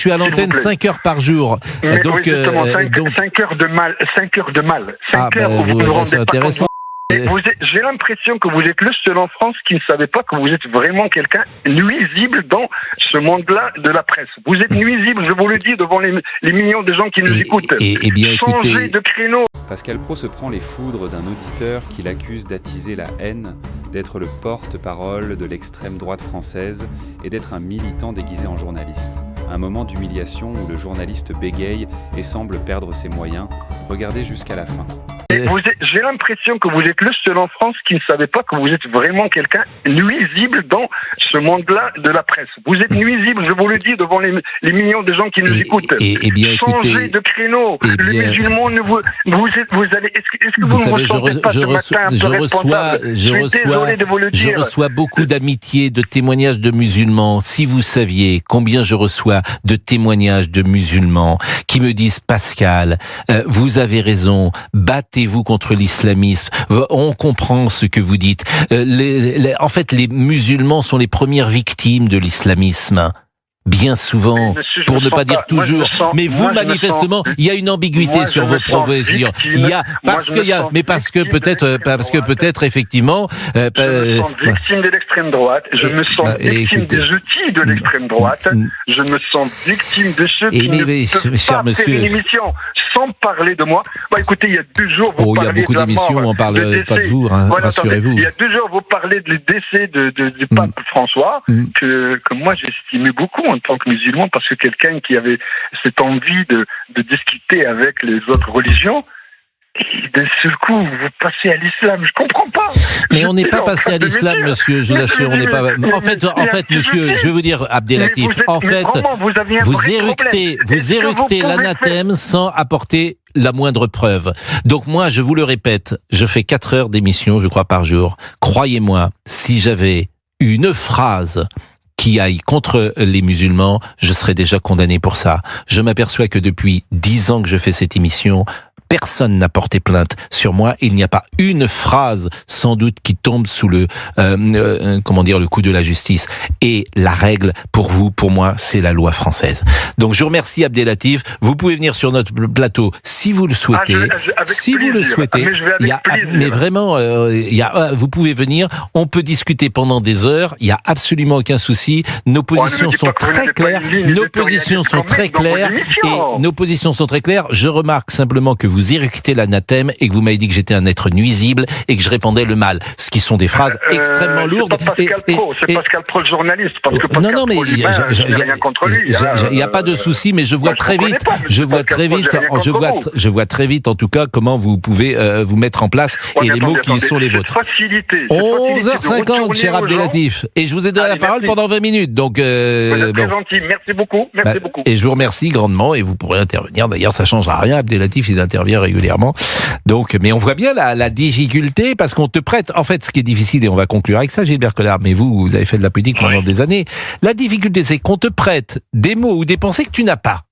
Je suis à l'antenne 5 heures par jour. Mais donc, oui, justement, 5 heures de mal. 5 heures de mal. 5 heures où vous ne vous rendez c'est pas intéressant. compte. J'ai l'impression que vous êtes le seul en France qui ne savait pas que vous êtes vraiment quelqu'un nuisible dans ce monde-là de la presse. Vous êtes nuisible, je vous le dis, devant les millions de gens qui nous écoutent. Et bien, Changez écoutez, de créneau. Pascal Praud se prend les foudres d'un auditeur qui l'accuse d'attiser la haine, d'être le porte-parole de l'extrême droite française et d'être un militant déguisé en journaliste. Un moment d'humiliation où le journaliste bégaye et semble perdre ses moyens. Regardez jusqu'à la fin. J'ai l'impression que vous êtes le seul en France qui ne savait pas que vous êtes vraiment quelqu'un nuisible dans ce monde-là de la presse. Vous êtes nuisible, je vous le dis, devant les millions de gens qui nous écoutent. Et bien, Changez écoutez, de créneau. eh Le bien, musulman, vous allez. Est-ce que vous ne savez, me sentez pas ce matin un peu responsable? Je suis désolé de vous le je dire. reçois beaucoup d'amitié, de témoignages de musulmans. Si vous saviez combien je reçois de témoignages de musulmans qui me disent, Pascal, vous avez raison, battez-vous contre l'islamisme. On comprend ce que vous dites. En fait, les musulmans sont les premières victimes de l'islamisme. Bien souvent, monsieur, pour ne pas dire toujours. Mais vous, manifestement, il y a une ambiguïté sur vos professions. Il y a, parce que peut-être, effectivement, je me sens victime de l'extrême droite. Je me sens victime des outils de l'extrême droite. Je me sens victime de ceux qui ne peuvent pas faire une émission sans parler de moi. Écoutez, il y a 2 jours, vous parlez il y a beaucoup d'émissions, on parle pas de vous, rassurez-vous. Il y a 2 jours, vous parlez du décès du pape François, que moi j'estimais beaucoup en tant que musulman, parce que quelqu'un qui avait cette envie de discuter avec les autres religions, et d'un seul coup, vous passez à l'islam. Je comprends pas. Mais on n'est pas passé à l'islam, monsieur, je vous assure, on n'est pas... En fait, monsieur, je vais vous dire, Abdelatif, en fait, vous éructez l'anathème sans apporter la moindre preuve. Donc moi, je vous le répète, je fais 4 heures d'émission, je crois, par jour. Croyez-moi, si j'avais une phrase qui aille contre les musulmans, je serais déjà condamné pour ça. Je m'aperçois que depuis 10 ans que je fais cette émission, personne n'a porté plainte sur moi. Il n'y a pas une phrase, sans doute, qui tombe sous le coup de la justice. Et la règle, pour vous, pour moi, c'est la loi française. Donc, je vous remercie, Abdelatif. Vous pouvez venir sur notre plateau si vous le souhaitez. Mais vraiment, vous pouvez venir. On peut discuter pendant des heures. Il n'y a absolument aucun souci. Nos positions sont très claires. Nos positions sont très claires. Et nos positions sont très claires. Je remarque simplement que vous éructez l'anathème et que vous m'avez dit que j'étais un être nuisible et que je répandais le mal. Ce qui sont des phrases extrêmement lourdes. C'est Pascal Praud, le journaliste. Parce que Pascal Praud, il n'y a rien contre lui. Il n'y a pas de souci, mais je vois très vite, en tout cas, comment vous pouvez vous mettre en place et les mots qui sont les vôtres. 11h50, cher Abdelatif. Et je vous ai donné la parole pendant 20 minutes. Donc, vous êtes très gentil. Merci beaucoup. Merci beaucoup. Et je vous remercie grandement et vous pourrez intervenir. D'ailleurs, ça ne changera rien. Abdelatif, il intervient régulièrement. Donc, mais on voit bien la difficulté parce qu'on te prête. En fait, ce qui est difficile, et on va conclure avec ça, Gilbert Collard, mais vous avez fait de la politique pendant des années. La difficulté, c'est qu'on te prête des mots ou des pensées que tu n'as pas.